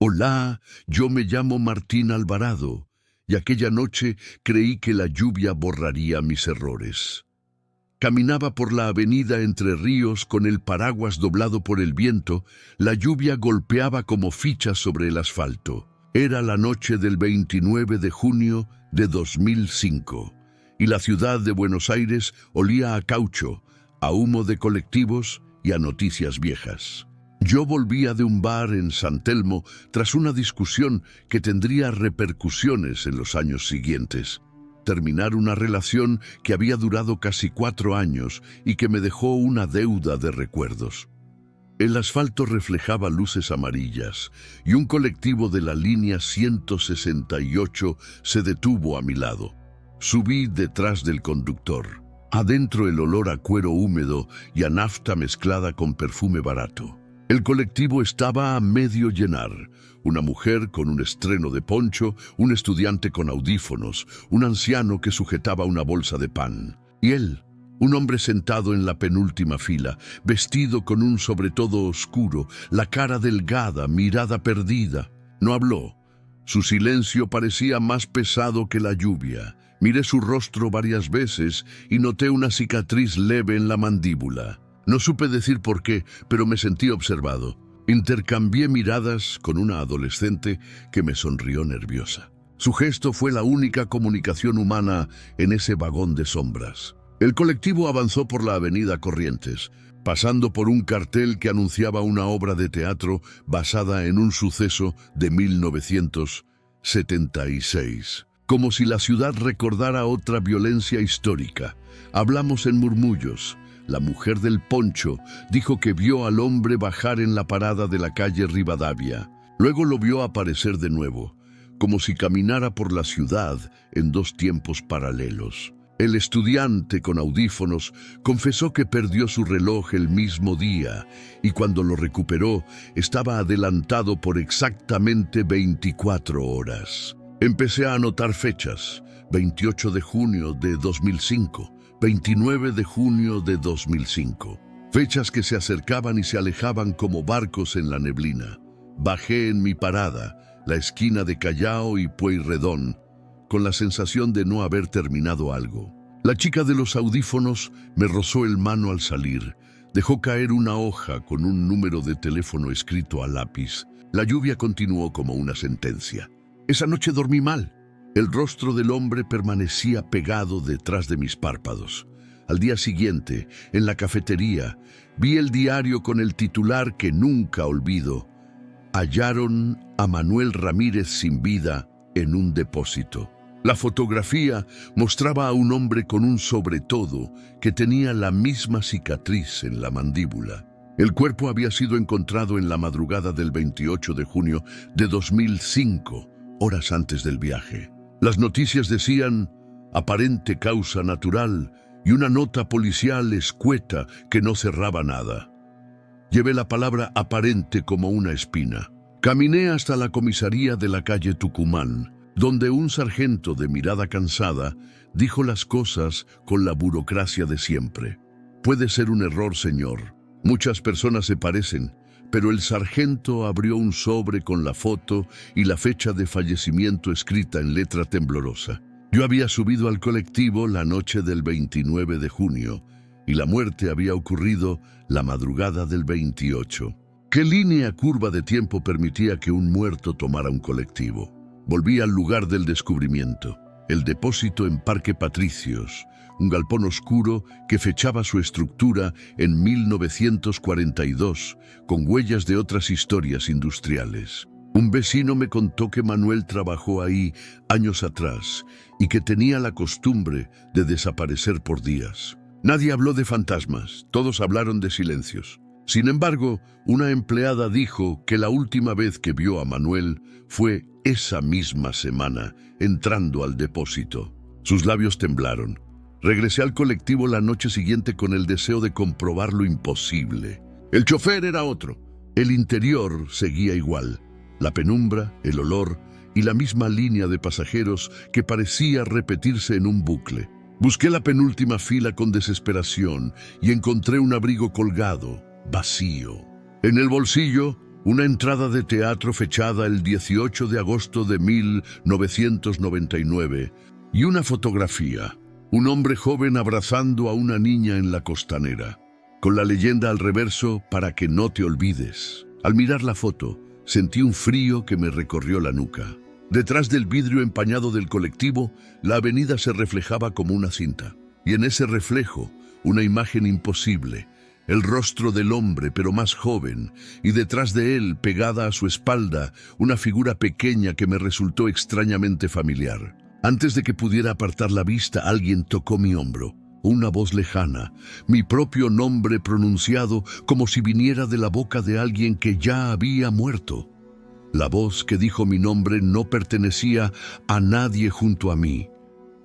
Hola, yo me llamo Martín Alvarado, y aquella noche creí que la lluvia borraría mis errores. Caminaba por la avenida Entre Ríos con el paraguas doblado por el viento, la lluvia golpeaba como fichas sobre el asfalto. Era la noche del 29 de junio de 2005, y la ciudad de Buenos Aires olía a caucho, a humo de colectivos y a noticias viejas. Yo volvía de un bar en San Telmo tras una discusión que tendría repercusiones en los años siguientes. Terminar una relación que había durado casi 4 años y que me dejó una deuda de recuerdos. El asfalto reflejaba luces amarillas y un colectivo de la línea 168 se detuvo a mi lado. Subí detrás del conductor. Adentro el olor a cuero húmedo y a nafta mezclada con perfume barato. El colectivo estaba a medio llenar. Una mujer con un estreno de poncho, un estudiante con audífonos, un anciano que sujetaba una bolsa de pan. Y él, un hombre sentado en la penúltima fila, vestido con un sobretodo oscuro, la cara delgada, mirada perdida. No habló. Su silencio parecía más pesado que la lluvia. Miré su rostro varias veces y noté una cicatriz leve en la mandíbula. No supe decir por qué, pero me sentí observado. Intercambié miradas con una adolescente que me sonrió nerviosa. Su gesto fue la única comunicación humana en ese vagón de sombras. El colectivo avanzó por la avenida Corrientes, pasando por un cartel que anunciaba una obra de teatro basada en un suceso de 1976. Como si la ciudad recordara otra violencia histórica. Hablamos en murmullos. La mujer del poncho dijo que vio al hombre bajar en la parada de la calle Rivadavia. Luego lo vio aparecer de nuevo, como si caminara por la ciudad en 2 tiempos paralelos. El estudiante con audífonos confesó que perdió su reloj el mismo día y cuando lo recuperó estaba adelantado por exactamente 24 horas. Empecé a anotar fechas: 28 de junio de 2005, 29 de junio de 2005. Fechas que se acercaban y se alejaban como barcos en la neblina. Bajé en mi parada, la esquina de Callao y Pueyrredón, con la sensación de no haber terminado algo. La chica de los audífonos me rozó el mano al salir. Dejó caer una hoja con un número de teléfono escrito a lápiz. La lluvia continuó como una sentencia. Esa noche dormí mal. El rostro del hombre permanecía pegado detrás de mis párpados. Al día siguiente, en la cafetería, vi el diario con el titular que nunca olvido. Hallaron a Manuel Ramírez sin vida en un depósito. La fotografía mostraba a un hombre con un sobretodo que tenía la misma cicatriz en la mandíbula. El cuerpo había sido encontrado en la madrugada del 28 de junio de 2005, horas antes del viaje. Las noticias decían aparente causa natural y una nota policial escueta que no cerraba nada. Llevé la palabra aparente como una espina. Caminé hasta la comisaría de la calle Tucumán, donde un sargento de mirada cansada dijo las cosas con la burocracia de siempre. Puede ser un error, señor. Muchas personas se parecen, pero el sargento abrió un sobre con la foto y la fecha de fallecimiento escrita en letra temblorosa. Yo había subido al colectivo la noche del 29 de junio y la muerte había ocurrido la madrugada del 28. ¿Qué línea curva de tiempo permitía que un muerto tomara un colectivo? Volví al lugar del descubrimiento, el depósito en Parque Patricios, un galpón oscuro que fechaba su estructura en 1942, con huellas de otras historias industriales. Un vecino me contó que Manuel trabajó ahí años atrás y que tenía la costumbre de desaparecer por días. Nadie habló de fantasmas, todos hablaron de silencios. Sin embargo, una empleada dijo que la última vez que vio a Manuel fue esa misma semana, entrando al depósito. Sus labios temblaron. Regresé al colectivo la noche siguiente con el deseo de comprobar lo imposible. El chofer era otro. El interior seguía igual. La penumbra, el olor y la misma línea de pasajeros que parecía repetirse en un bucle. Busqué la penúltima fila con desesperación y encontré un abrigo colgado, vacío. En el bolsillo, una entrada de teatro fechada el 18 de agosto de 1999 y una fotografía, un hombre joven abrazando a una niña en la costanera, con la leyenda al reverso: para que no te olvides. Al mirar la foto, sentí un frío que me recorrió la nuca. Detrás del vidrio empañado del colectivo, la avenida se reflejaba como una cinta, y en ese reflejo, una imagen imposible: el rostro del hombre, pero más joven, y detrás de él, pegada a su espalda, una figura pequeña que me resultó extrañamente familiar. Antes de que pudiera apartar la vista, alguien tocó mi hombro. Una voz lejana, mi propio nombre pronunciado como si viniera de la boca de alguien que ya había muerto. La voz que dijo mi nombre no pertenecía a nadie junto a mí.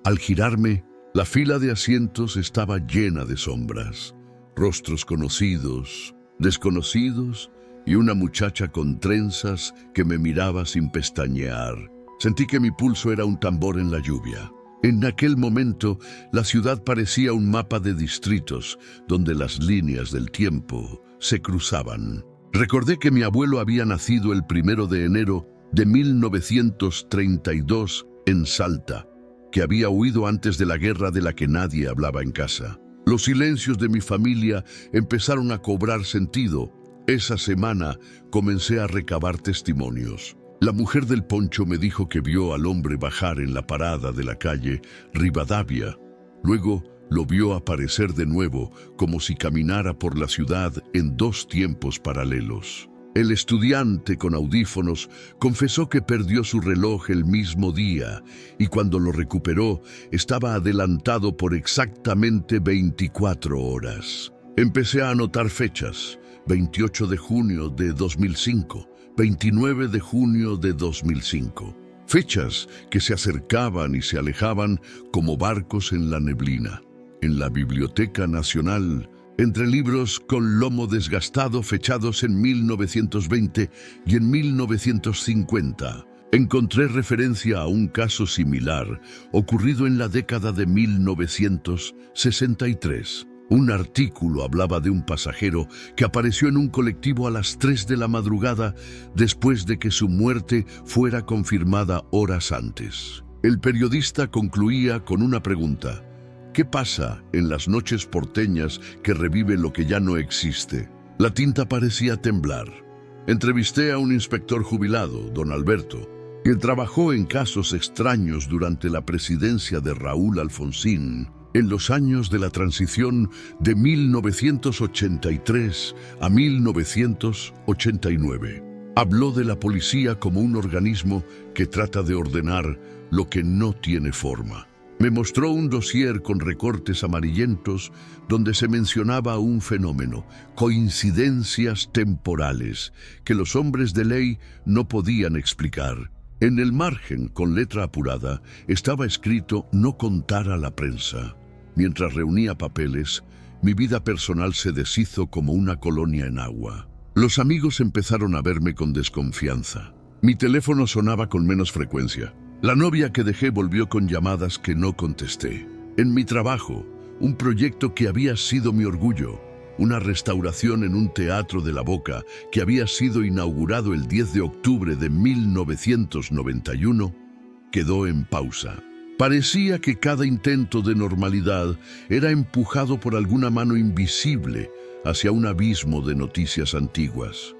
Al girarme, la fila de asientos estaba llena de sombras. Rostros conocidos, desconocidos y una muchacha con trenzas que me miraba sin pestañear. Sentí que mi pulso era un tambor en la lluvia. En aquel momento, la ciudad parecía un mapa de distritos donde las líneas del tiempo se cruzaban. Recordé que mi abuelo había nacido el 1 de enero de 1932 en Salta, que había huido antes de la guerra de la que nadie hablaba en casa. Los silencios de mi familia empezaron a cobrar sentido. Esa semana comencé a recabar testimonios. La mujer del poncho me dijo que vio al hombre bajar en la parada de la calle Rivadavia. Luego lo vio aparecer de nuevo, como si caminara por la ciudad en dos tiempos paralelos. El estudiante con audífonos confesó que perdió su reloj el mismo día y cuando lo recuperó estaba adelantado por exactamente 24 horas. Empecé a anotar fechas: 28 de junio de 2005, 29 de junio de 2005. Fechas que se acercaban y se alejaban como barcos en la neblina. En la Biblioteca Nacional, entre libros con lomo desgastado fechados en 1920 y en 1950, encontré referencia a un caso similar ocurrido en la década de 1963. Un artículo hablaba de un pasajero que apareció en un colectivo a las 3 de la madrugada después de que su muerte fuera confirmada horas antes. El periodista concluía con una pregunta: ¿qué pasa en las noches porteñas que revive lo que ya no existe? La tinta parecía temblar. Entrevisté a un inspector jubilado, don Alberto, quien trabajó en casos extraños durante la presidencia de Raúl Alfonsín en los años de la transición de 1983 a 1989. Habló de la policía como un organismo que trata de ordenar lo que no tiene forma. Me mostró un dossier con recortes amarillentos donde se mencionaba un fenómeno: coincidencias temporales, que los hombres de ley no podían explicar. En el margen, con letra apurada, estaba escrito: no contar a la prensa. Mientras reunía papeles, mi vida personal se deshizo como una colonia en agua. Los amigos empezaron a verme con desconfianza. Mi teléfono sonaba con menos frecuencia. La novia que dejé volvió con llamadas que no contesté. En mi trabajo, un proyecto que había sido mi orgullo, una restauración en un teatro de la Boca que había sido inaugurado el 10 de octubre de 1991, quedó en pausa. Parecía que cada intento de normalidad era empujado por alguna mano invisible hacia un abismo de noticias antiguas.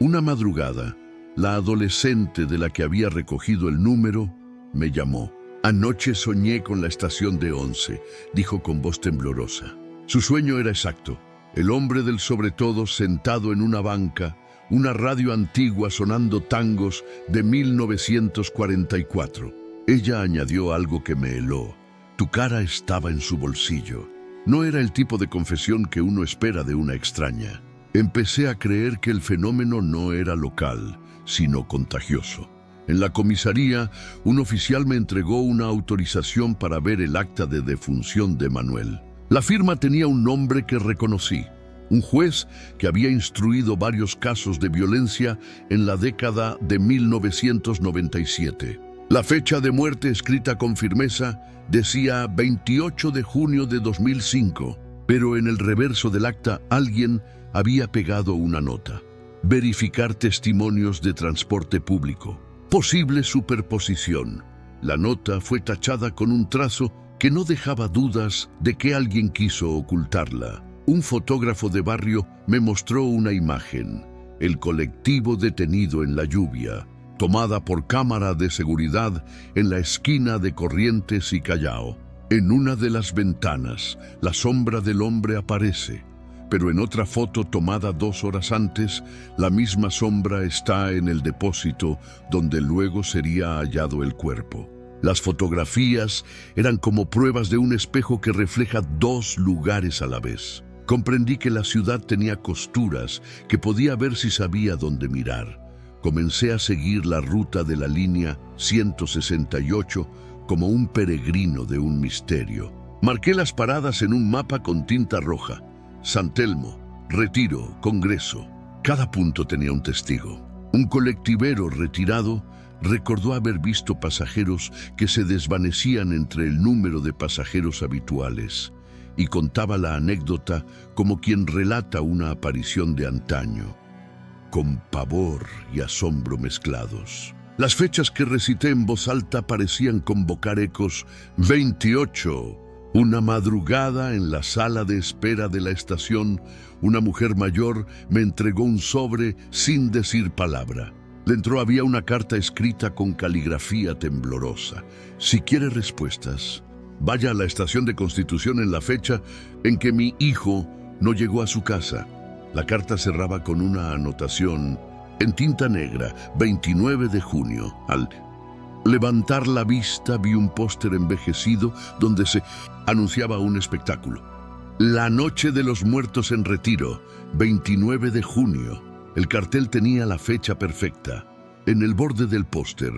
Una madrugada, la adolescente de la que había recogido el número me llamó. «Anoche soñé con la estación de 11», dijo con voz temblorosa. Su sueño era exacto. El hombre del sobretodo sentado en una banca, una radio antigua sonando tangos de 1944. Ella añadió algo que me heló: «Tu cara estaba en su bolsillo». No era el tipo de confesión que uno espera de una extraña. Empecé a creer que el fenómeno no era local, sino contagioso. En la comisaría, un oficial me entregó una autorización para ver el acta de defunción de Manuel. La firma tenía un nombre que reconocí: un juez que había instruido varios casos de violencia en la década de 1997. La fecha de muerte, escrita con firmeza, decía 28 de junio de 2005, pero en el reverso del acta alguien había pegado una nota: Verificar testimonios de transporte público. Posible superposición. La nota fue tachada con un trazo que no dejaba dudas de que alguien quiso ocultarla. Un fotógrafo de barrio me mostró una imagen. El colectivo detenido en la lluvia, tomada por cámara de seguridad en la esquina de Corrientes y Callao. En una de las ventanas, la sombra del hombre aparece, pero en otra foto tomada 2 horas antes, la misma sombra está en el depósito donde luego sería hallado el cuerpo. Las fotografías eran como pruebas de un espejo que refleja 2 lugares a la vez. Comprendí que la ciudad tenía costuras que podía ver si sabía dónde mirar. Comencé a seguir la ruta de la línea 168 como un peregrino de un misterio. Marqué las paradas en un mapa con tinta roja. San Telmo, Retiro, Congreso. Cada punto tenía un testigo. Un colectivero retirado recordó haber visto pasajeros que se desvanecían entre el número de pasajeros habituales y contaba la anécdota como quien relata una aparición de antaño, con pavor y asombro mezclados. Las fechas que recité en voz alta parecían convocar ecos. 28. Una madrugada en la sala de espera de la estación, una mujer mayor me entregó un sobre sin decir palabra. Dentro había una carta escrita con caligrafía temblorosa. Si quiere respuestas, vaya a la estación de Constitución en la fecha en que mi hijo no llegó a su casa. La carta cerraba con una anotación en tinta negra, 29 de junio. Al levantar la vista vi un póster envejecido donde se anunciaba un espectáculo. La Noche de los Muertos en Retiro, 29 de junio. El cartel tenía la fecha perfecta. En el borde del póster,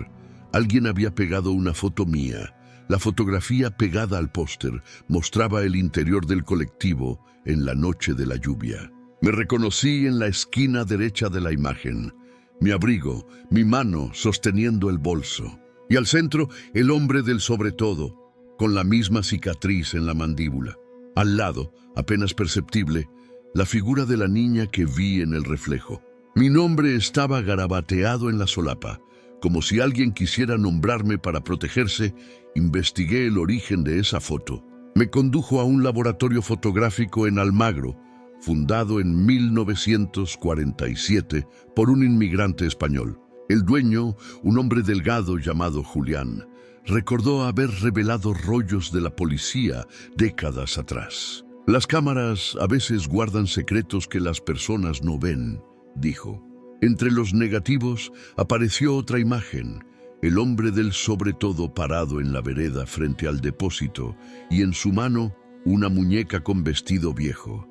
alguien había pegado una foto mía. La fotografía pegada al póster mostraba el interior del colectivo en la noche de la lluvia. Me reconocí en la esquina derecha de la imagen. Mi abrigo, mi mano sosteniendo el bolso. Y al centro, el hombre del sobre todo, con la misma cicatriz en la mandíbula. Al lado, apenas perceptible, la figura de la niña que vi en el reflejo. Mi nombre estaba garabateado en la solapa. Como si alguien quisiera nombrarme para protegerse, investigué el origen de esa foto. Me condujo a un laboratorio fotográfico en Almagro, fundado en 1947 por un inmigrante español. El dueño, un hombre delgado llamado Julián, recordó haber revelado rollos de la policía décadas atrás. Las cámaras a veces guardan secretos que las personas no ven, dijo. Entre los negativos apareció otra imagen, el hombre del sobre todo parado en la vereda frente al depósito y en su mano una muñeca con vestido viejo.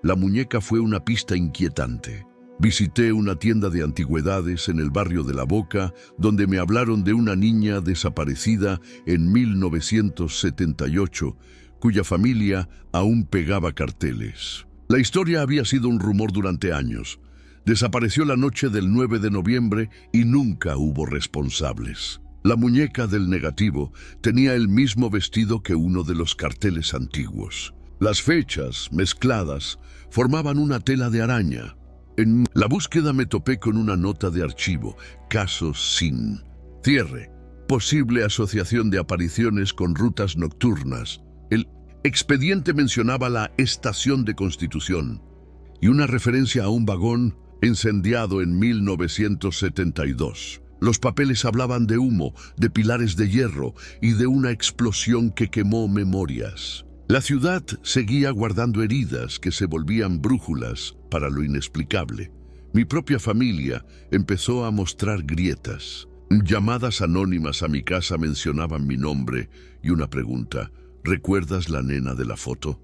La muñeca fue una pista inquietante. Visité una tienda de antigüedades en el barrio de La Boca, donde me hablaron de una niña desaparecida en 1978, cuya familia aún pegaba carteles. La historia había sido un rumor durante años. Desapareció la noche del 9 de noviembre y nunca hubo responsables. La muñeca del negativo tenía el mismo vestido que uno de los carteles antiguos. Las fechas, mezcladas, formaban una tela de araña. En la búsqueda me topé con una nota de archivo, caso sin cierre, posible asociación de apariciones con rutas nocturnas. El expediente mencionaba la estación de Constitución y una referencia a un vagón incendiado en 1972. Los papeles hablaban de humo, de pilares de hierro y de una explosión que quemó memorias. La ciudad seguía guardando heridas que se volvían brújulas para lo inexplicable. Mi propia familia empezó a mostrar grietas. Llamadas anónimas a mi casa mencionaban mi nombre y una pregunta: ¿recuerdas la nena de la foto?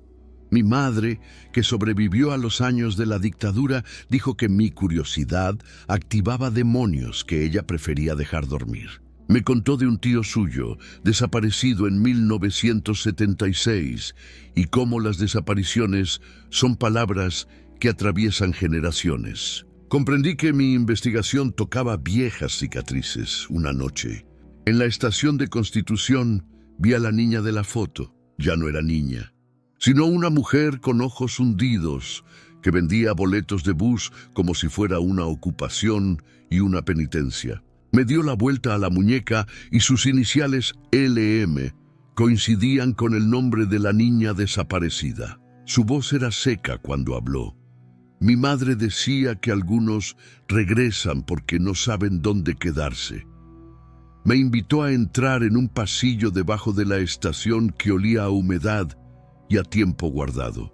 Mi madre, que sobrevivió a los años de la dictadura, dijo que mi curiosidad activaba demonios que ella prefería dejar dormir. Me contó de un tío suyo, desaparecido en 1976, y cómo las desapariciones son palabras que atraviesan generaciones. Comprendí que mi investigación tocaba viejas cicatrices una noche. En la estación de Constitución vi a la niña de la foto. Ya no era niña, sino una mujer con ojos hundidos que vendía boletos de bus como si fuera una ocupación y una penitencia. Me dio la vuelta a la muñeca y sus iniciales LM coincidían con el nombre de la niña desaparecida. Su voz era seca cuando habló. Mi madre decía que algunos regresan porque no saben dónde quedarse. Me invitó a entrar en un pasillo debajo de la estación que olía a humedad y a tiempo guardado.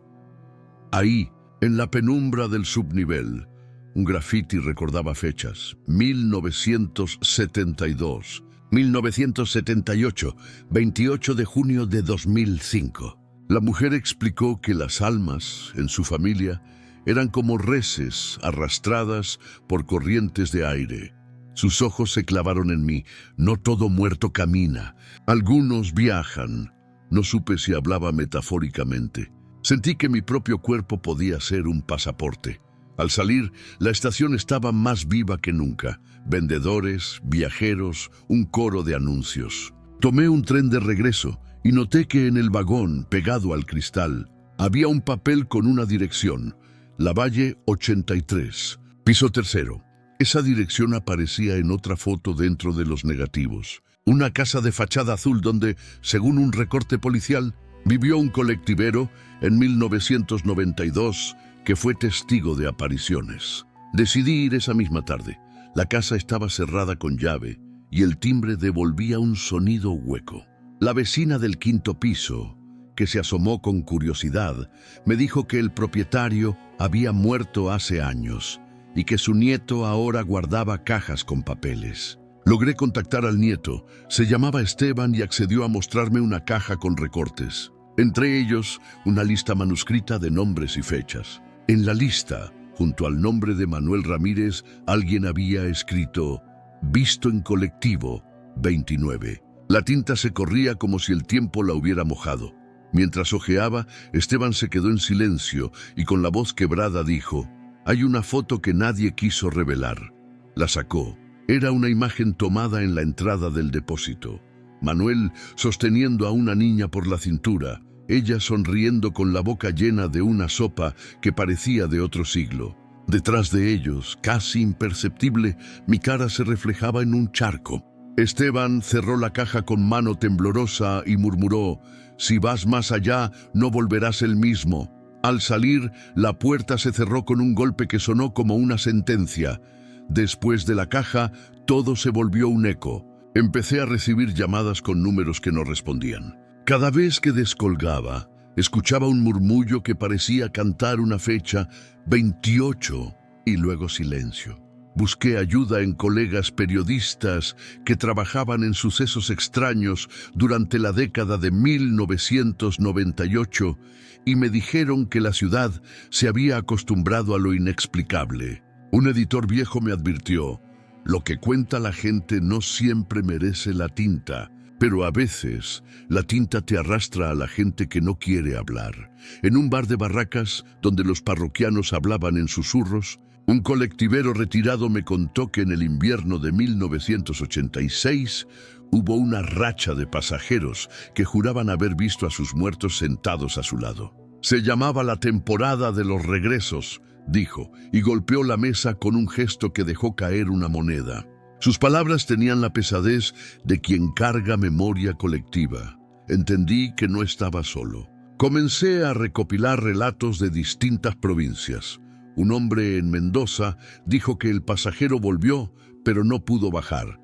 Ahí, en la penumbra del subnivel, un grafiti recordaba fechas: 1972, 1978, 28 de junio de 2005. La mujer explicó que las almas en su familia eran como reses arrastradas por corrientes de aire. Sus ojos se clavaron en mí. No todo muerto camina. Algunos viajan. No supe si hablaba metafóricamente. Sentí que mi propio cuerpo podía ser un pasaporte. Al salir, la estación estaba más viva que nunca. Vendedores, viajeros, un coro de anuncios. Tomé un tren de regreso y noté que en el vagón, pegado al cristal, había un papel con una dirección: Lavalle 83, piso tercero. Esa dirección aparecía en otra foto dentro de los negativos. Una casa de fachada azul donde, según un recorte policial, vivió un colectivero en 1992 que fue testigo de apariciones. Decidí ir esa misma tarde. La casa estaba cerrada con llave y el timbre devolvía un sonido hueco. La vecina del quinto piso, que se asomó con curiosidad, me dijo que el propietario había muerto hace años y que su nieto ahora guardaba cajas con papeles. Logré contactar al nieto. Se llamaba Esteban y accedió a mostrarme una caja con recortes. Entre ellos, una lista manuscrita de nombres y fechas. En la lista, junto al nombre de Manuel Ramírez, alguien había escrito: visto en colectivo 29. La tinta se corría como si el tiempo la hubiera mojado. Mientras hojeaba, Esteban se quedó en silencio y con la voz quebrada dijo: hay una foto que nadie quiso revelar. La sacó. Era una imagen tomada en la entrada del depósito. Manuel sosteniendo a una niña por la cintura, ella sonriendo con la boca llena de una sopa que parecía de otro siglo. Detrás de ellos, casi imperceptible, mi cara se reflejaba en un charco. Esteban cerró la caja con mano temblorosa y murmuró: si vas más allá, no volverás el mismo. Al salir, la puerta se cerró con un golpe que sonó como una sentencia. Después de la caja, todo se volvió un eco. Empecé a recibir llamadas con números que no respondían. Cada vez que descolgaba, escuchaba un murmullo que parecía cantar una fecha: 28, y luego silencio. Busqué ayuda en colegas periodistas que trabajaban en sucesos extraños durante la década de 1998 y me dijeron que la ciudad se había acostumbrado a lo inexplicable. Un editor viejo me advirtió: lo que cuenta la gente no siempre merece la tinta, pero a veces la tinta te arrastra a la gente que no quiere hablar. En un bar de Barracas, donde los parroquianos hablaban en susurros, un colectivero retirado me contó que en el invierno de 1986 hubo una racha de pasajeros que juraban haber visto a sus muertos sentados a su lado. Se llamaba la temporada de los regresos, dijo, y golpeó la mesa con un gesto que dejó caer una moneda. Sus palabras tenían la pesadez de quien carga memoria colectiva. Entendí que no estaba solo. Comencé a recopilar relatos de distintas provincias. Un hombre en Mendoza dijo que el pasajero volvió, pero no pudo bajar.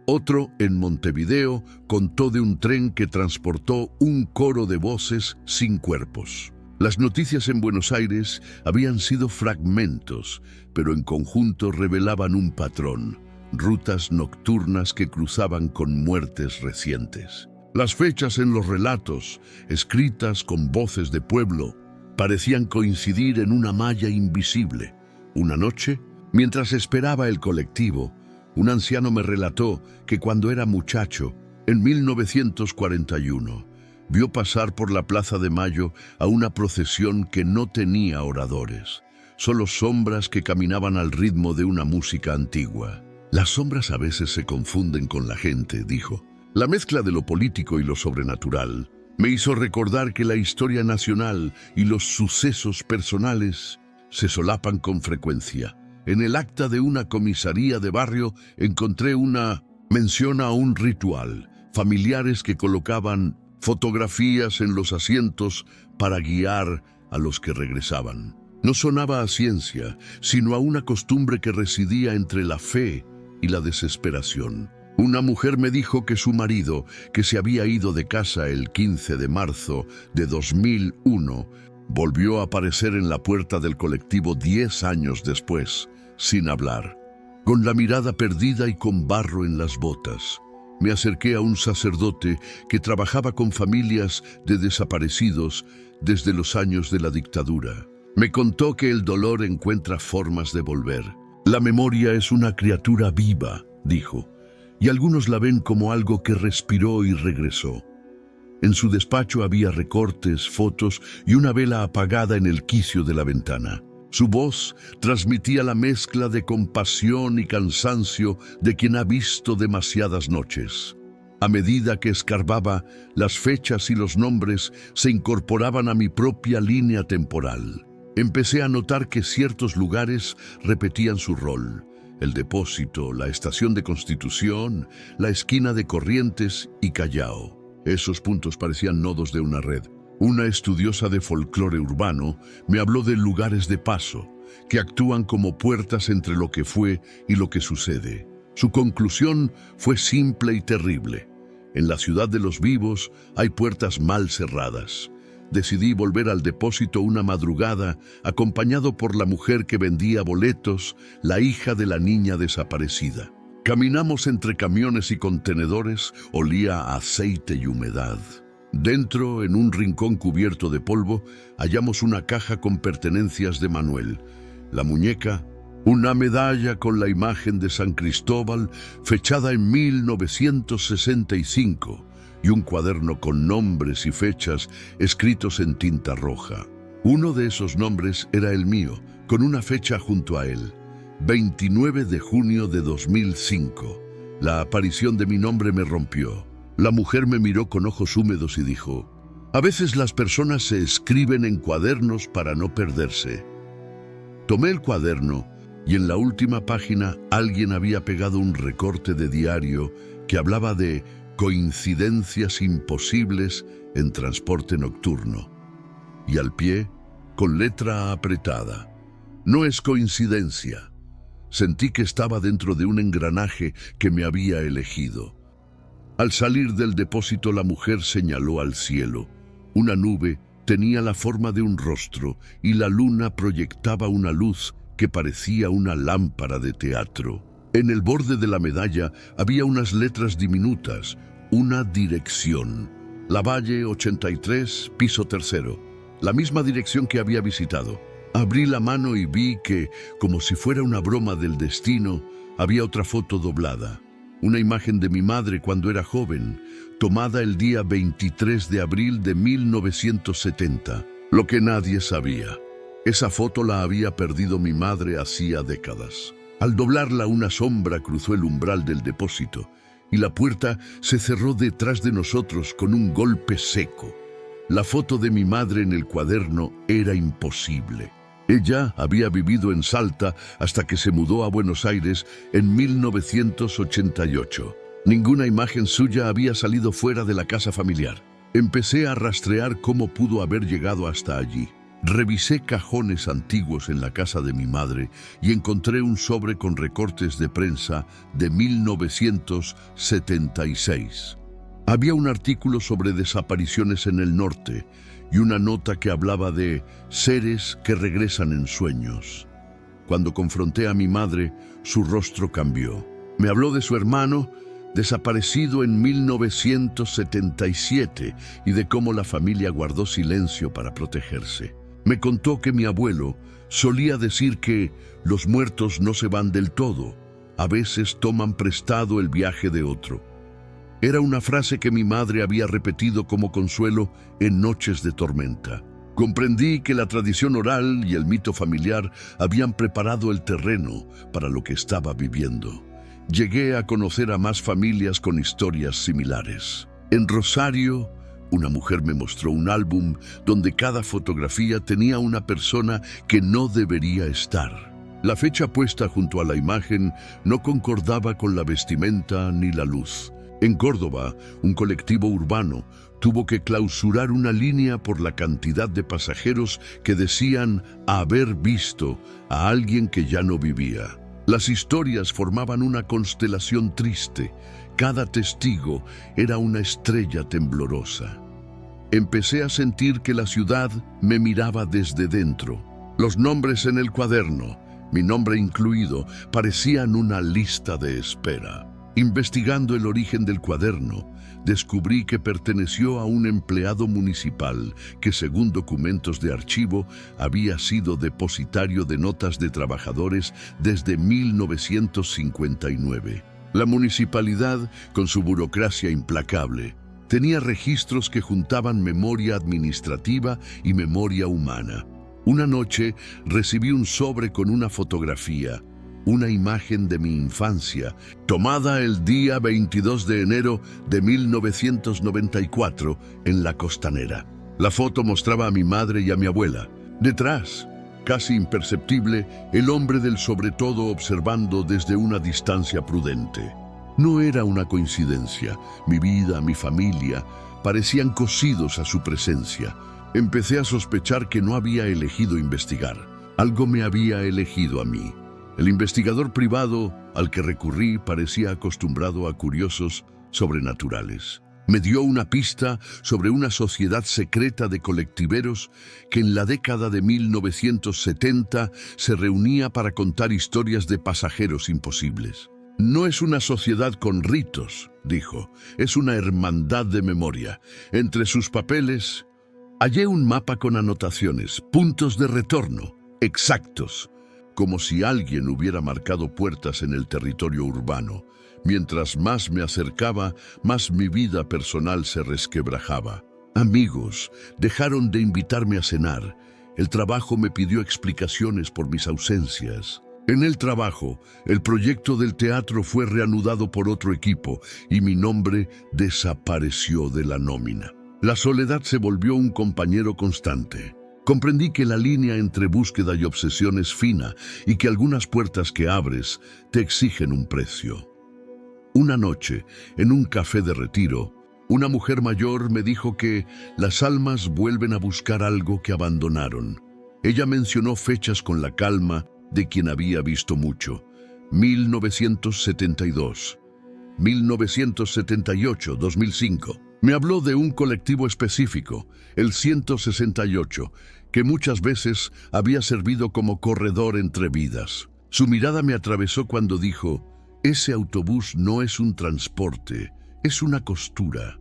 Otro, en Montevideo, contó de un tren que transportó un coro de voces sin cuerpos. Las noticias en Buenos Aires habían sido fragmentos, pero en conjunto revelaban un patrón: rutas nocturnas que cruzaban con muertes recientes. Las fechas en los relatos, escritas con voces de pueblo, parecían coincidir en una malla invisible. Una noche, mientras esperaba el colectivo, un anciano me relató que cuando era muchacho, en 1941, vio pasar por la Plaza de Mayo a una procesión que no tenía oradores, solo sombras que caminaban al ritmo de una música antigua. Las sombras a veces se confunden con la gente, dijo. La mezcla de lo político y lo sobrenatural me hizo recordar que la historia nacional y los sucesos personales se solapan con frecuencia. En el acta de una comisaría de barrio encontré una mención a un ritual, familiares que colocaban fotografías en los asientos para guiar a los que regresaban. No sonaba a ciencia, sino a una costumbre que residía entre la fe y la desesperación. Una mujer me dijo que su marido, que se había ido de casa el 15 de marzo de 2001, volvió a aparecer en la puerta del colectivo 10 años después, sin hablar, con la mirada perdida y con barro en las botas. Me acerqué a un sacerdote que trabajaba con familias de desaparecidos desde los años de la dictadura. Me contó que el dolor encuentra formas de volver. La memoria es una criatura viva, dijo, y algunos la ven como algo que respiró y regresó. En su despacho había recortes, fotos y una vela apagada en el quicio de la ventana. Su voz transmitía la mezcla de compasión y cansancio de quien ha visto demasiadas noches. A medida que escarbaba, las fechas y los nombres se incorporaban a mi propia línea temporal. Empecé a notar que ciertos lugares repetían su rol. El depósito, la estación de Constitución, la esquina de Corrientes y Callao. Esos puntos parecían nodos de una red. Una estudiosa de folclore urbano me habló de lugares de paso, que actúan como puertas entre lo que fue y lo que sucede. Su conclusión fue simple y terrible. En la ciudad de los vivos hay puertas mal cerradas. Decidí volver al depósito una madrugada, acompañado por la mujer que vendía boletos, la hija de la niña desaparecida. Caminamos entre camiones y contenedores, olía a aceite y humedad. Dentro, en un rincón cubierto de polvo, hallamos una caja con pertenencias de Manuel. La muñeca, una medalla con la imagen de San Cristóbal, fechada en 1965, y un cuaderno con nombres y fechas escritos en tinta roja. Uno de esos nombres era el mío, con una fecha junto a él, 29 de junio de 2005. La aparición de mi nombre me rompió. La mujer me miró con ojos húmedos y dijo: «A veces las personas se escriben en cuadernos para no perderse». Tomé el cuaderno y en la última página alguien había pegado un recorte de diario que hablaba de coincidencias imposibles en transporte nocturno. Y al pie, con letra apretada: «No es coincidencia». Sentí que estaba dentro de un engranaje que me había elegido. Al salir del depósito, la mujer señaló al cielo. Una nube tenía la forma de un rostro y la luna proyectava una luz que parecía una lámpara de teatro. En el borde de la medalla había unas letras diminutas, una dirección: Lavalle 83, piso 3, la misma dirección que había visitado. Abrí la mano y vi que, como si fuera una broma del destino, había otra foto doblada. Una imagen de mi madre cuando era joven, tomada el día 23 de abril de 1970. Lo que nadie sabía: esa foto la había perdido mi madre hacía décadas. Al doblarla, una sombra cruzó el umbral del depósito y la puerta se cerró detrás de nosotros con un golpe seco. La foto de mi madre en el cuaderno era imposible. Ella había vivido en Salta hasta que se mudó a Buenos Aires en 1988. Ninguna imagen suya había salido fuera de la casa familiar. Empecé a rastrear cómo pudo haber llegado hasta allí. Revisé cajones antiguos en la casa de mi madre y encontré un sobre con recortes de prensa de 1976. Había un artículo sobre desapariciones en el norte y una nota que hablaba de seres que regresan en sueños. Cuando confronté a mi madre, su rostro cambió. Me habló de su hermano, desaparecido en 1977, y de cómo la familia guardó silencio para protegerse. Me contó que mi abuelo solía decir que los muertos no se van del todo, a veces toman prestado el viaje de otro. Era una frase que mi madre había repetido como consuelo en noches de tormenta. Comprendí que la tradición oral y el mito familiar habían preparado el terreno para lo que estaba viviendo. Llegué a conocer a más familias con historias similares. En Rosario Una mujer me mostró un álbum donde cada fotografía tenía una persona que no debería estar. La fecha puesta junto a la imagen no concordaba con la vestimenta ni la luz. En Córdoba, un colectivo urbano tuvo que clausurar una línea por la cantidad de pasajeros que decían haber visto a alguien que ya no vivía. Las historias formaban una constelación triste. Cada testigo era una estrella temblorosa. Empecé a sentir que la ciudad me miraba desde dentro. Los nombres en el cuaderno, mi nombre incluido, parecían una lista de espera. Investigando el origen del cuaderno, descubrí que perteneció a un empleado municipal que, según documentos de archivo, había sido depositario de notas de trabajadores desde 1959. La municipalidad, con su burocracia implacable, tenía registros que juntaban memoria administrativa y memoria humana. Una noche recibí un sobre con una fotografía, una imagen de mi infancia, tomada el día 22 de enero de 1994 en la Costanera. La foto mostraba a mi madre y a mi abuela. Detrás, casi imperceptible, el hombre del sobretodo observando desde una distancia prudente. No era una coincidencia. Mi vida, mi familia, parecían cosidos a su presencia. Empecé a sospechar que no había elegido investigar. Algo me había elegido a mí. El investigador privado al que recurrí parecía acostumbrado a curiosos sobrenaturales. Me dio una pista sobre una sociedad secreta de colectiveros que en la década de 1970 se reunía para contar historias de pasajeros imposibles. No es una sociedad con ritos, dijo, es una hermandad de memoria. Entre sus papeles hallé un mapa con anotaciones, puntos de retorno, exactos, como si alguien hubiera marcado puertas en el territorio urbano. Mientras más me acercaba, más mi vida personal se resquebrajaba. Amigos dejaron de invitarme a cenar. El trabajo me pidió explicaciones por mis ausencias. En el trabajo, el proyecto del teatro fue reanudado por otro equipo y mi nombre desapareció de la nómina. La soledad se volvió un compañero constante. Comprendí que la línea entre búsqueda y obsesión es fina y que algunas puertas que abres te exigen un precio. Una noche, en un café de retiro, una mujer mayor me dijo que las almas vuelven a buscar algo que abandonaron. Ella mencionó fechas con la calma de quien había visto mucho. 1972, 1978, 2005. Me habló de un colectivo específico, el 168, que muchas veces había servido como corredor entre vidas. Su mirada me atravesó cuando dijo: ese autobús no es un transporte, es una costura.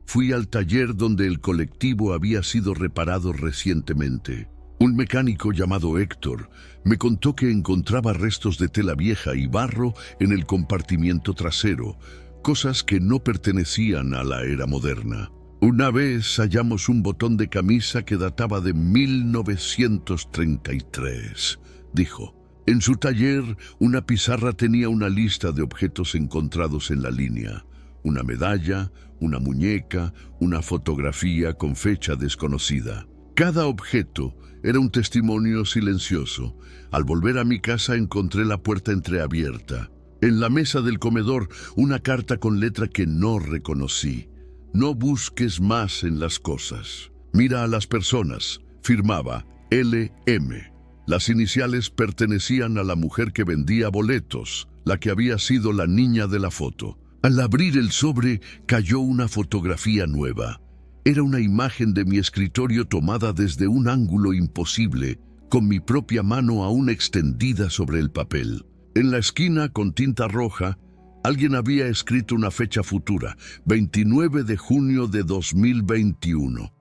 Fui al taller donde el colectivo había sido reparado recientemente. Un mecánico llamado Héctor me contó que encontraba restos de tela vieja y barro en el compartimiento trasero, cosas que no pertenecían a la era moderna. Una vez hallamos un botón de camisa que databa de 1933, dijo. En su taller, una pizarra tenía una lista de objetos encontrados en la línea. Una medalla, una muñeca, una fotografía con fecha desconocida. Cada objeto era un testimonio silencioso. Al volver a mi casa encontré la puerta entreabierta. En la mesa del comedor, una carta con letra que no reconocí. No busques más en las cosas. Mira a las personas. Firmaba LM. Las iniciales pertenecían a la mujer que vendía boletos, la que había sido la niña de la foto. Al abrir el sobre, cayó una fotografía nueva. Era una imagen de mi escritorio tomada desde un ángulo imposible, con mi propia mano aún extendida sobre el papel. En la esquina, con tinta roja, alguien había escrito una fecha futura, 29 de junio de 2021.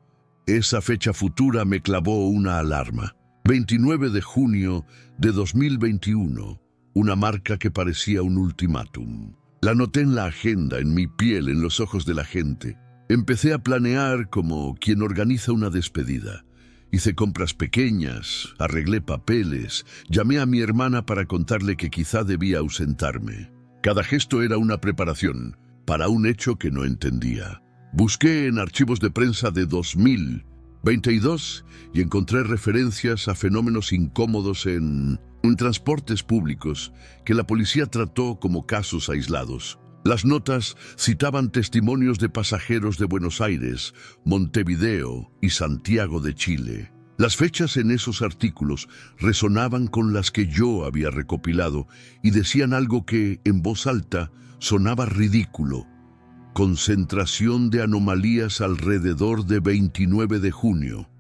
Esa fecha futura me clavó una alarma. 29 de junio de 2021, una marca que parecía un ultimátum. La noté en la agenda, en mi piel, en los ojos de la gente. Empecé a planear como quien organiza una despedida. Hice compras pequeñas, arreglé papeles, llamé a mi hermana para contarle que quizá debía ausentarme. Cada gesto era una preparación para un hecho que no entendía. Busqué en archivos de prensa de 2022 y encontré referencias a fenómenos incómodos en transportes públicos que la policía trató como casos aislados. Las notas citaban testimonios de pasajeros de Buenos Aires, Montevideo y Santiago de Chile. Las fechas en esos artículos resonaban con las que yo había recopilado y decían algo que, en voz alta, sonaba ridículo. Concentración de anomalías alrededor de 29 de junio.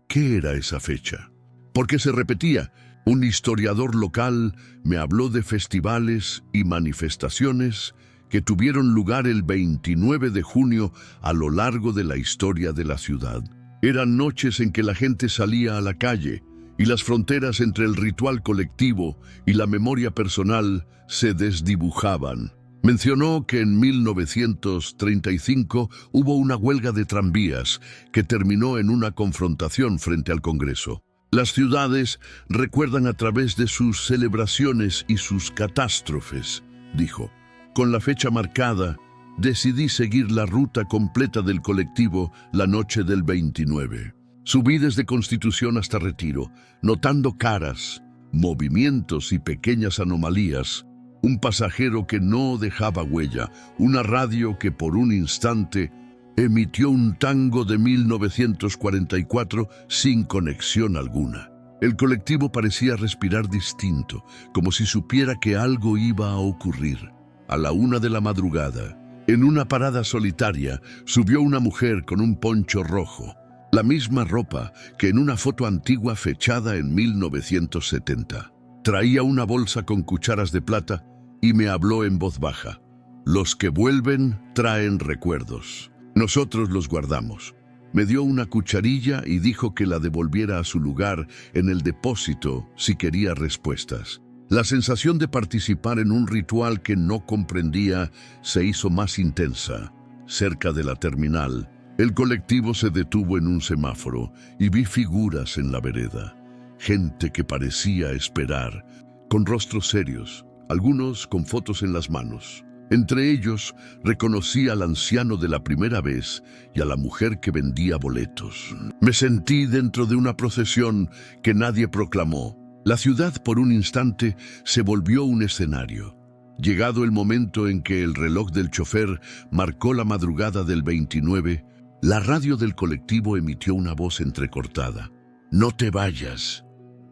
¿Qué era esa fecha? ¿Por qué se repetía? Un historiador local me habló de festivales y manifestaciones que tuvieron lugar el 29 de junio a lo largo de la historia de la ciudad. Eran noches en que la gente salía a la calle y las fronteras entre el ritual colectivo y la memoria personal se desdibujaban. Mencionó que en 1935 hubo una huelga de tranvías que terminó en una confrontación frente al Congreso. Las ciudades recuerdan a través de sus celebraciones y sus catástrofes, dijo. Con la fecha marcada, decidí seguir la ruta completa del colectivo la noche del 29. Subí desde Constitución hasta Retiro, notando caras, movimientos y pequeñas anomalías. Un pasajero que no dejaba huella, una radio que por un instante emitió un tango de 1944 sin conexión alguna. El colectivo parecía respirar distinto, como si supiera que algo iba a ocurrir. A la 1 de la madrugada, en una parada solitaria, subió una mujer con un poncho rojo, la misma ropa que en una foto antigua fechada en 1970. Traía una bolsa con cucharas de plata y me habló en voz baja. Los que vuelven traen recuerdos. Nosotros los guardamos. Me dio una cucharilla y dijo que la devolviera a su lugar en el depósito si quería respuestas. La sensación de participar en un ritual que no comprendía se hizo más intensa. Cerca de la terminal, el colectivo se detuvo en un semáforo y vi figuras en la vereda. Gente que parecía esperar, con rostros serios, algunos con fotos en las manos. Entre ellos, reconocí al anciano de la primera vez y a la mujer que vendía boletos. Me sentí dentro de una procesión que nadie proclamó. La ciudad por un instante se volvió un escenario. Llegado el momento en que el reloj del chofer marcó la madrugada del 29, la radio del colectivo emitió una voz entrecortada. «No te vayas».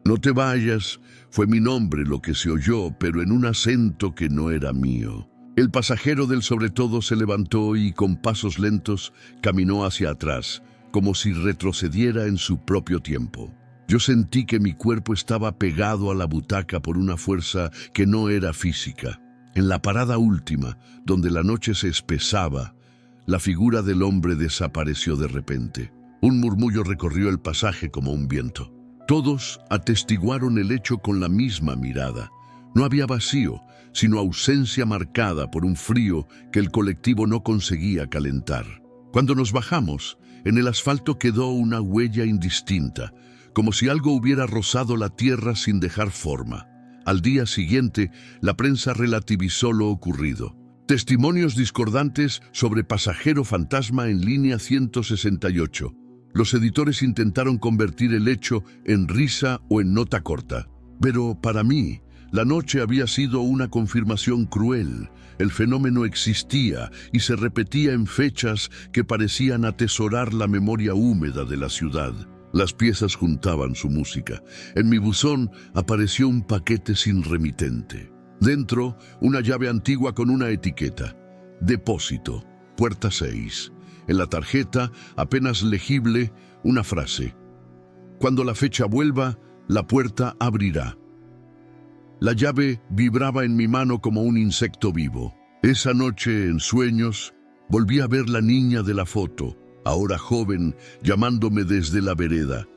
«No te vayas» fue mi nombre lo que se oyó, pero en un acento que no era mío. El pasajero del sobretodo se levantó y con pasos lentos caminó hacia atrás, como si retrocediera en su propio tiempo. Yo sentí que mi cuerpo estaba pegado a la butaca por una fuerza que no era física. En la parada última, donde la noche se espesaba, la figura del hombre desapareció de repente. Un murmullo recorrió el pasaje como un viento. Todos atestiguaron el hecho con la misma mirada. No había vacío, sino ausencia marcada por un frío que el colectivo no conseguía calentar. Cuando nos bajamos, en el asfalto quedó una huella indistinta, como si algo hubiera rozado la tierra sin dejar forma. Al día siguiente, la prensa relativizó lo ocurrido. Testimonios discordantes sobre pasajero fantasma en línea 168. Los editores intentaron convertir el hecho en risa o en nota corta. Pero para mí, la noche había sido una confirmación cruel. El fenómeno existía y se repetía en fechas que parecían atesorar la memoria húmeda de la ciudad. Las piezas juntaban su música. En mi buzón apareció un paquete sin remitente. Dentro, una llave antigua con una etiqueta. Depósito, puerta 6. En la tarjeta, apenas legible, una frase. Cuando la fecha vuelva, la puerta abrirá. La llave vibraba en mi mano como un insecto vivo. Esa noche, en sueños, volví a ver la niña de la foto, ahora joven, llamándome desde la vereda,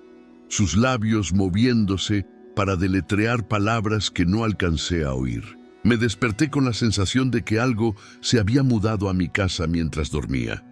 sus labios moviéndose para deletrear palabras que no alcancé a oír. Me desperté con la sensación de que algo se había mudado a mi casa mientras dormía.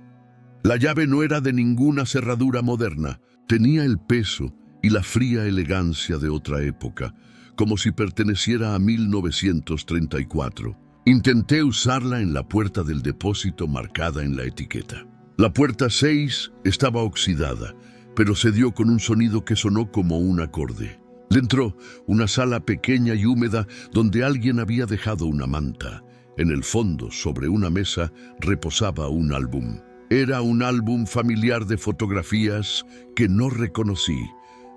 La llave no era de ninguna cerradura moderna, tenía el peso y la fría elegancia de otra época, como si perteneciera a 1934. Intenté usarla en la puerta del depósito marcada en la etiqueta. La puerta 6 estaba oxidada, pero se dio con un sonido que sonó como un acorde. Dentro, una sala pequeña y húmeda donde alguien había dejado una manta. En el fondo, sobre una mesa, reposaba un álbum. Era un álbum familiar de fotografías que no reconocí.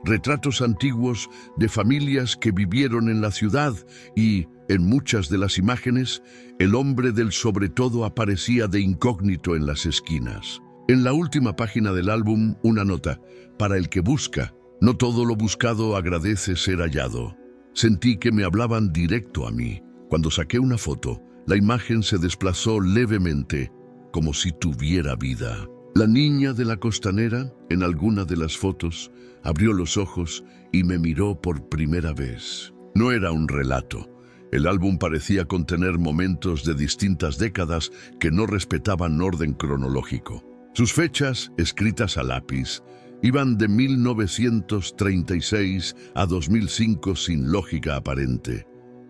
Retratos antiguos de familias que vivieron en la ciudad y, en muchas de las imágenes, el hombre del sobre todo aparecía de incógnito en las esquinas. En la última página del álbum, una nota: para el que busca, no todo lo buscado agradece ser hallado. Sentí que me hablaban directo a mí. Cuando saqué una foto, la imagen se desplazó levemente, como si tuviera vida. La niña de la costanera, en alguna de las fotos, abrió los ojos y me miró por primera vez. No era un relato. El álbum parecía contener momentos de distintas décadas que no respetaban orden cronológico. Sus fechas, escritas a lápiz, iban de 1936 a 2005 sin lógica aparente.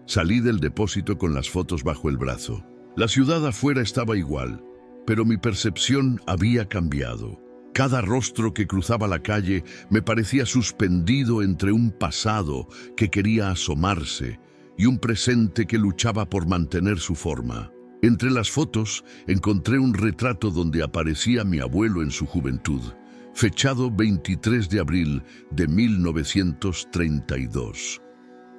Salí del depósito con las fotos bajo el brazo. La ciudad afuera estaba igual, pero mi percepción había cambiado. Cada rostro que cruzaba la calle me parecía suspendido entre un pasado que quería asomarse y un presente que luchaba por mantener su forma. Entre las fotos encontré un retrato donde aparecía mi abuelo en su juventud, fechado 23 de abril de 1932.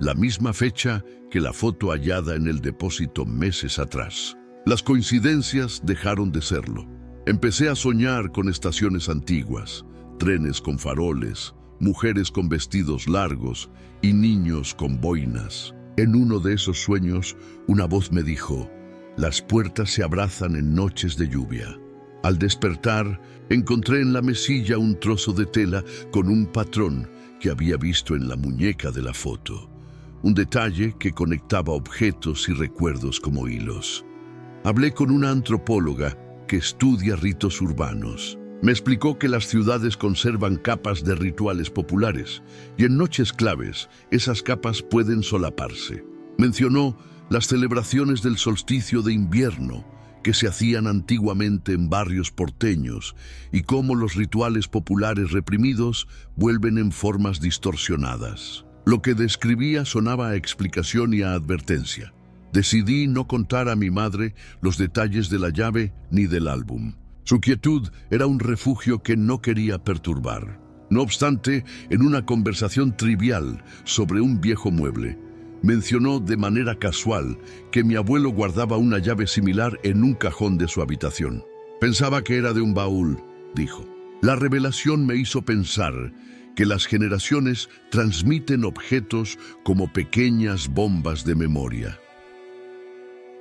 La misma fecha que la foto hallada en el depósito meses atrás. Las coincidencias dejaron de serlo. Empecé a soñar con estaciones antiguas, trenes con faroles, mujeres con vestidos largos y niños con boinas. En uno de esos sueños, una voz me dijo: las puertas se abrazan en noches de lluvia. Al despertar, encontré en la mesilla un trozo de tela con un patrón que había visto en la muñeca de la foto. Un detalle que conectaba objetos y recuerdos como hilos. Hablé con una antropóloga que estudia ritos urbanos. Me explicó que las ciudades conservan capas de rituales populares y en noches claves esas capas pueden solaparse. Mencionó las celebraciones del solsticio de invierno que se hacían antiguamente en barrios porteños y cómo los rituales populares reprimidos vuelven en formas distorsionadas. Lo que describía sonaba a explicación y a advertencia. Decidí no contar a mi madre los detalles de la llave ni del álbum. Su quietud era un refugio que no quería perturbar. No obstante, en una conversación trivial sobre un viejo mueble, mencionó de manera casual que mi abuelo guardaba una llave similar en un cajón de su habitación. Pensaba que era de un baúl, dijo. La revelación me hizo pensar que las generaciones transmiten objetos como pequeñas bombas de memoria.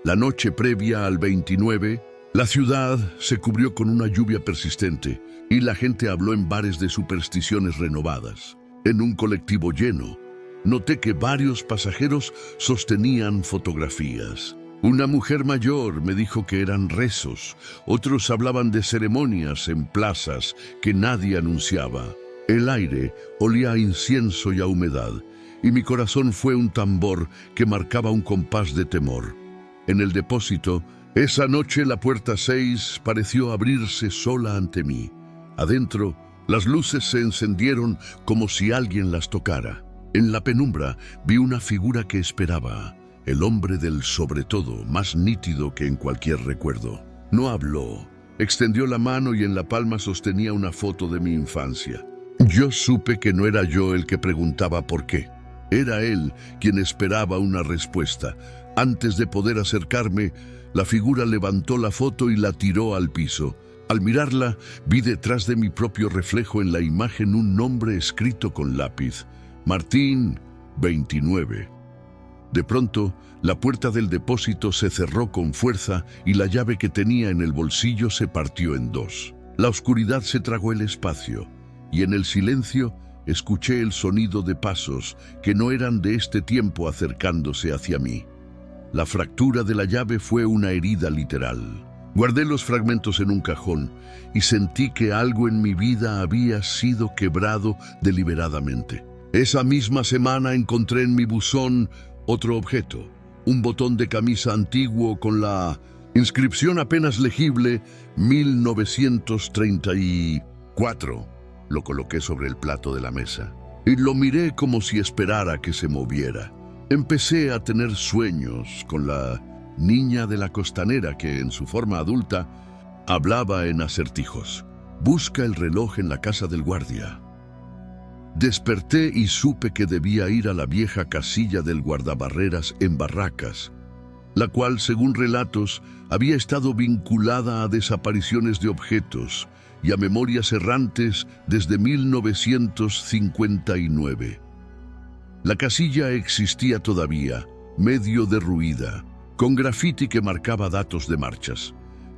La noche previa al 29, la ciudad se cubrió con una lluvia persistente y la gente habló en bares de supersticiones renovadas. En un colectivo lleno, noté que varios pasajeros sostenían fotografías. Una mujer mayor me dijo que eran rezos, otros hablaban de ceremonias en plazas que nadie anunciaba. El aire olía a incienso y a humedad, y mi corazón fue un tambor que marcaba un compás de temor. En el depósito, esa noche la puerta 6 pareció abrirse sola ante mí. Adentro, las luces se encendieron como si alguien las tocara. En la penumbra vi una figura que esperaba, el hombre del sobre todo, más nítido que en cualquier recuerdo. No habló, extendió la mano y en la palma sostenía una foto de mi infancia. Yo supe que no era yo el que preguntaba por qué. Era él quien esperaba una respuesta. Antes de poder acercarme, la figura levantó la foto y la tiró al piso. Al mirarla, vi detrás de mi propio reflejo en la imagen un nombre escrito con lápiz: Martín, 29. De pronto, la puerta del depósito se cerró con fuerza y la llave que tenía en el bolsillo se partió en dos. La oscuridad se tragó el espacio y en el silencio escuché el sonido de pasos que no eran de este tiempo acercándose hacia mí. La fractura de la llave fue una herida literal. Guardé los fragmentos en un cajón y sentí que algo en mi vida había sido quebrado deliberadamente. Esa misma semana encontré en mi buzón otro objeto, un botón de camisa antiguo con la Inscripción apenas legible, 1934. Lo coloqué sobre el plato de la mesa y lo miré como si esperara que se moviera. Empecé a tener sueños con la niña de la costanera que, en su forma adulta, hablaba en acertijos. Busca el reloj en la casa del guardia. Desperté y supe que debía ir a la vieja casilla del guardabarreras en Barracas, la cual, según relatos, había estado vinculada a desapariciones de objetos y a memorias errantes desde 1959. La casilla existía todavía, medio derruida, con grafiti que marcaba datos de marchas.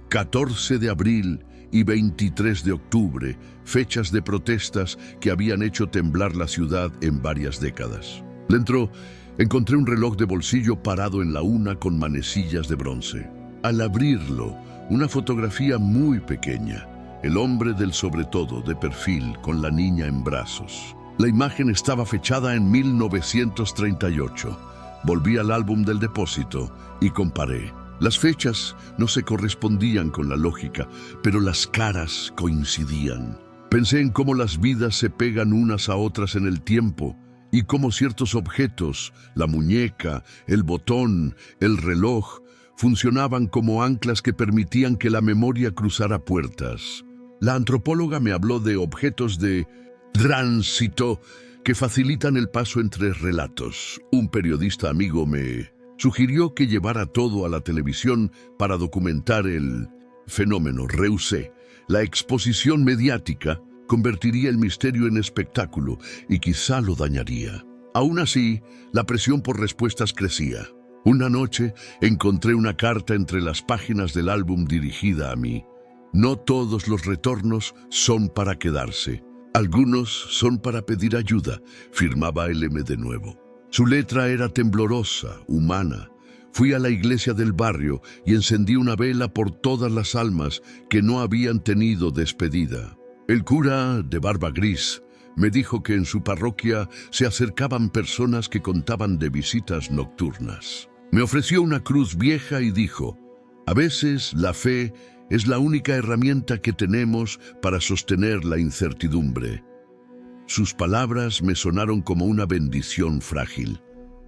14 de abril y 23 de octubre, fechas de protestas que habían hecho temblar la ciudad en varias décadas. Dentro encontré un reloj de bolsillo parado en la una con manecillas de bronce. Al abrirlo, una fotografía muy pequeña, el hombre del sobretodo de perfil con la niña en brazos. La imagen estaba fechada en 1938. Volví al álbum del depósito y comparé. Las fechas no se correspondían con la lógica, pero las caras coincidían. Pensé en cómo las vidas se pegan unas a otras en el tiempo y cómo ciertos objetos, la muñeca, el botón, el reloj, funcionaban como anclas que permitían que la memoria cruzara puertas. La antropóloga me habló de objetos de tránsito que facilitan el paso entre relatos. Un periodista amigo me sugirió que llevara todo a la televisión para documentar el fenómeno. Rehusé. La exposición mediática convertiría el misterio en espectáculo y quizá lo dañaría. Aún así, la presión por respuestas crecía. Una noche encontré una carta entre las páginas del álbum dirigida a mí. No todos los retornos son para quedarse. Algunos son para pedir ayuda, firmaba LM de nuevo. Su letra era temblorosa, humana. Fui a la iglesia del barrio y encendí una vela por todas las almas que no habían tenido despedida. El cura, de barba gris, me dijo que en su parroquia se acercaban personas que contaban de visitas nocturnas. Me ofreció una cruz vieja y dijo: a veces la fe es la única herramienta que tenemos para sostener la incertidumbre. Sus palabras me sonaron como una bendición frágil.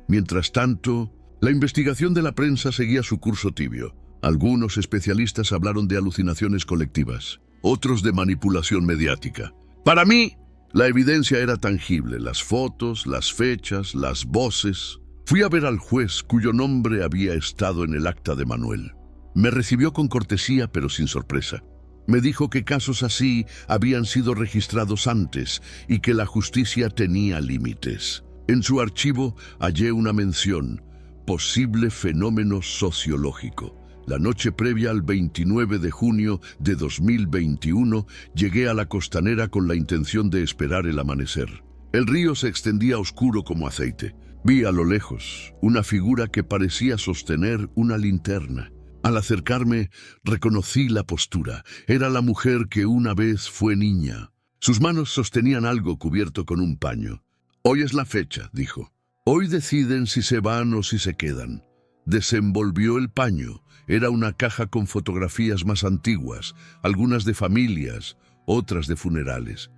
Mientras tanto, la investigación de la prensa seguía su curso tibio. Algunos especialistas hablaron de alucinaciones colectivas, otros de manipulación mediática. Para mí, la evidencia era tangible: las fotos, las fechas, las voces. Fui a ver al juez cuyo nombre había estado en el acta de Manuel. Me recibió con cortesía, pero sin sorpresa. Me dijo que casos así habían sido registrados antes y que la justicia tenía límites. En su archivo hallé una mención: posible fenómeno sociológico. La noche previa al 29 de junio de 2021 llegué a la costanera con la intención de esperar el amanecer. El río se extendía oscuro como aceite. Vi a lo lejos una figura que parecía sostener una linterna. Al acercarme, reconocí la postura. Era la mujer que una vez fue niña. Sus manos sostenían algo cubierto con un paño. Hoy es la fecha, dijo. Hoy deciden si se van o si se quedan. Desenvolvió el paño. Era una caja con fotografías más antiguas, algunas de familias, otras de funerales.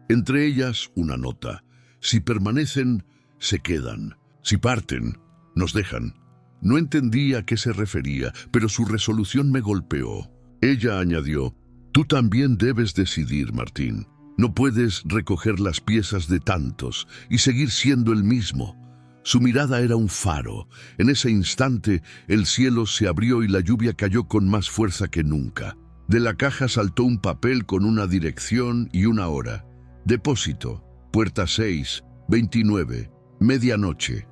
Entre ellas, una nota: si permanecen, se quedan. Si parten, nos dejan. No entendí a qué se refería, pero su resolución me golpeó. Ella añadió: tú también debes decidir, Martín. No puedes recoger las piezas de tantos y seguir siendo el mismo. Su mirada era un faro. En ese instante, el cielo se abrió y la lluvia cayó con más fuerza que nunca. De la caja saltó un papel con una dirección y una hora. Depósito, puerta 6, 29, medianoche.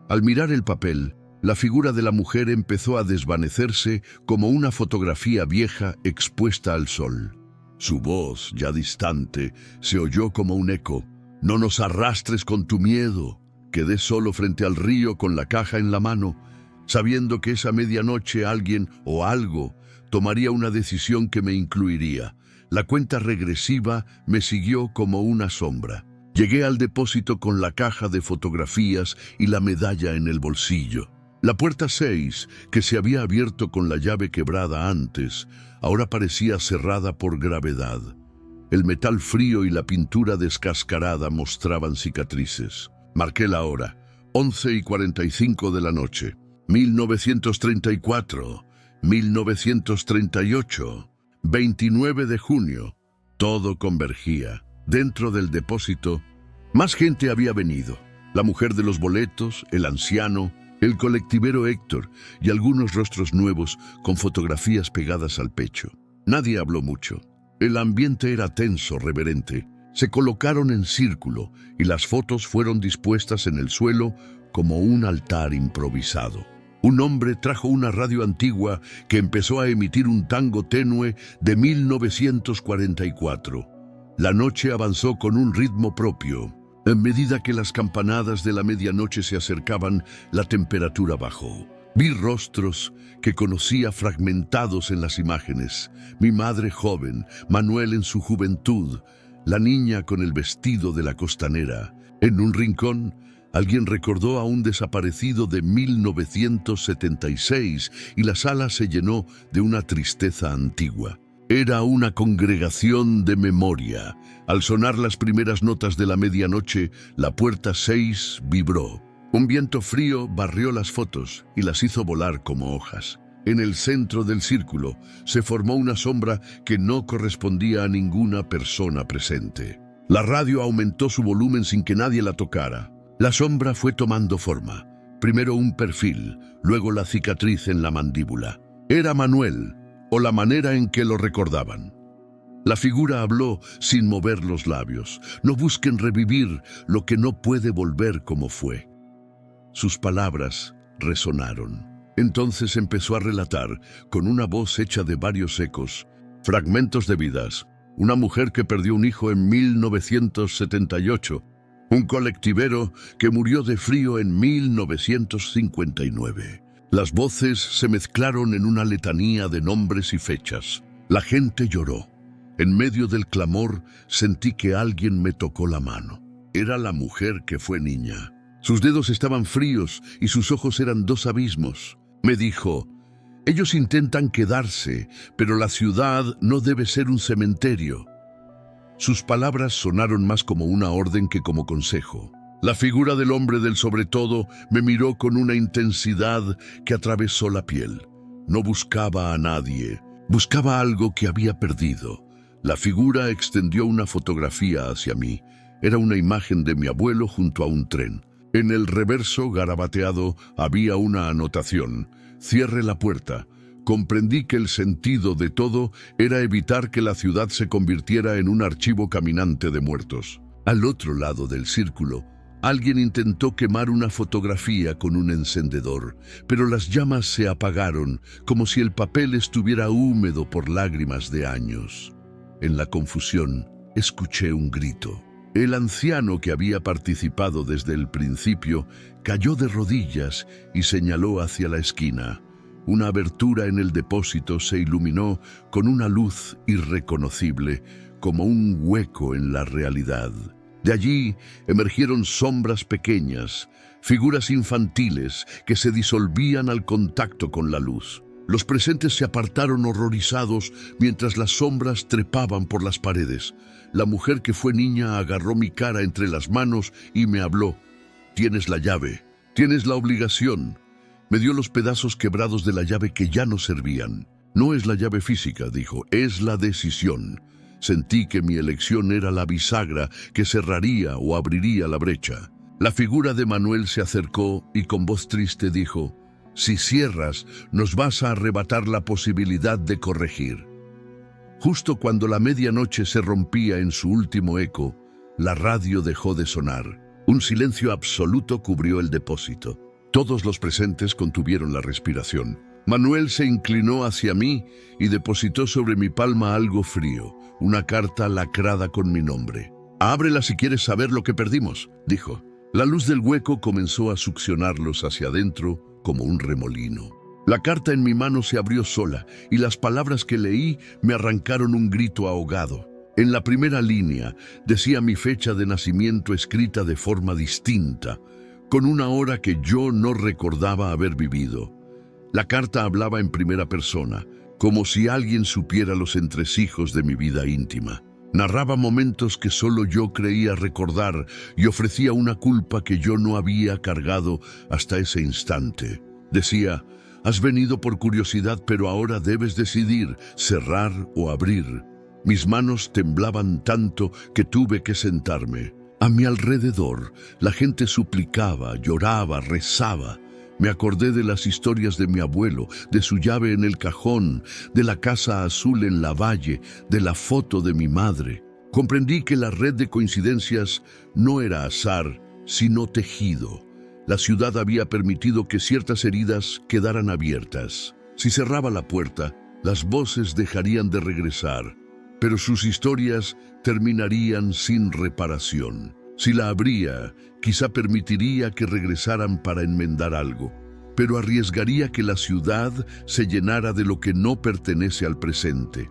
Al mirar el papel, la figura de la mujer empezó a desvanecerse como una fotografía vieja expuesta al sol. Su voz, ya distante, se oyó como un eco: no nos arrastres con tu miedo. Quedé solo frente al río con la caja en la mano, sabiendo que esa medianoche alguien o algo tomaría una decisión que me incluiría. La cuenta regresiva me siguió como una sombra. Llegué al depósito con la caja de fotografías y la medalla en el bolsillo. La puerta 6, que se había abierto con la llave quebrada antes, ahora parecía cerrada por gravedad. El metal frío y la pintura descascarada mostraban cicatrices. Marqué la hora, 11:45 de la noche. 1934, 1938, 29 de junio. Todo convergía. Dentro del depósito, más gente había venido. La mujer de los boletos, el anciano, el colectivero Héctor y algunos rostros nuevos con fotografías pegadas al pecho. Nadie habló mucho. El ambiente era tenso, reverente. Se colocaron en círculo y las fotos fueron dispuestas en el suelo como un altar improvisado. Un hombre trajo una radio antigua que empezó a emitir un tango tenue de 1944. La noche avanzó con un ritmo propio. En medida que las campanadas de la medianoche se acercaban, la temperatura bajó. Vi rostros que conocía fragmentados en las imágenes. Mi madre joven, Manuel en su juventud, la niña con el vestido de la costanera. En un rincón, alguien recordó a un desaparecido de 1976 y la sala se llenó de una tristeza antigua. Era una congregación de memoria. Al sonar las primeras notas de la medianoche, la puerta 6 vibró. Un viento frío barrió las fotos y las hizo volar como hojas. En el centro del círculo se formó una sombra que no correspondía a ninguna persona presente. La radio aumentó su volumen sin que nadie la tocara. La sombra fue tomando forma. Primero un perfil, luego la cicatriz en la mandíbula. Era Manuel, o la manera en que lo recordaban. La figura habló sin mover los labios. No busquen revivir lo que no puede volver como fue. Sus palabras resonaron. Entonces empezó a relatar, con una voz hecha de varios ecos, fragmentos de vidas. Una mujer que perdió un hijo en 1978, un colectivero que murió de frío en 1959. Las voces se mezclaron en una letanía de nombres y fechas. La gente lloró. En medio del clamor sentí que alguien me tocó la mano. Era la mujer que fue niña. Sus dedos estaban fríos y sus ojos eran dos abismos. Me dijo, ellos intentan quedarse, pero la ciudad no debe ser un cementerio. Sus palabras sonaron más como una orden que como consejo. La figura del hombre del sobre todo me miró con una intensidad que atravesó la piel. No buscaba a nadie, buscaba algo que había perdido. La figura extendió una fotografía hacia mí. Era una imagen de mi abuelo junto a un tren. En el reverso garabateado había una anotación: cierre la puerta. Comprendí que el sentido de todo era evitar que la ciudad se convirtiera en un archivo caminante de muertos. Al otro lado del círculo, alguien intentó quemar una fotografía con un encendedor, pero las llamas se apagaron, como si el papel estuviera húmedo por lágrimas de años. En la confusión, escuché un grito. El anciano que había participado desde el principio cayó de rodillas y señaló hacia la esquina. Una abertura en el depósito se iluminó con una luz irreconocible, como un hueco en la realidad. De allí emergieron sombras pequeñas, figuras infantiles que se disolvían al contacto con la luz. Los presentes se apartaron horrorizados mientras las sombras trepaban por las paredes. La mujer que fue niña agarró mi cara entre las manos y me habló. Tienes la llave, tienes la obligación. Me dio los pedazos quebrados de la llave que ya no servían. No es la llave física, dijo, es la decisión. Sentí que mi elección era la bisagra que cerraría o abriría la brecha. La figura de Manuel se acercó y con voz triste dijo, si cierras, nos vas a arrebatar la posibilidad de corregir. Justo cuando la medianoche se rompía en su último eco, la radio dejó de sonar. Un silencio absoluto cubrió el depósito. Todos los presentes contuvieron la respiración. Manuel se inclinó hacia mí y depositó sobre mi palma algo frío, una carta lacrada con mi nombre. Ábrela si quieres saber lo que perdimos, dijo. La luz del hueco comenzó a succionarlos hacia adentro como un remolino. La carta en mi mano se abrió sola y las palabras que leí me arrancaron un grito ahogado. En la primera línea decía mi fecha de nacimiento escrita de forma distinta, con una hora que yo no recordaba haber vivido. La carta hablaba en primera persona, como si alguien supiera los entresijos de mi vida íntima. Narraba momentos que solo yo creía recordar y ofrecía una culpa que yo no había cargado hasta ese instante. Decía: has venido por curiosidad, pero ahora debes decidir cerrar o abrir. Mis manos temblaban tanto que tuve que sentarme. A mi alrededor, la gente suplicaba, lloraba, rezaba. Me acordé de las historias de mi abuelo, de su llave en el cajón, de la casa azul en la valle, de la foto de mi madre. Comprendí que la red de coincidencias no era azar, sino tejido. La ciudad había permitido que ciertas heridas quedaran abiertas. Si cerraba la puerta, las voces dejarían de regresar, pero sus historias terminarían sin reparación. Si la abría, quizá permitiría que regresaran para enmendar algo, pero arriesgaría que la ciudad se llenara de lo que no pertenece al presente.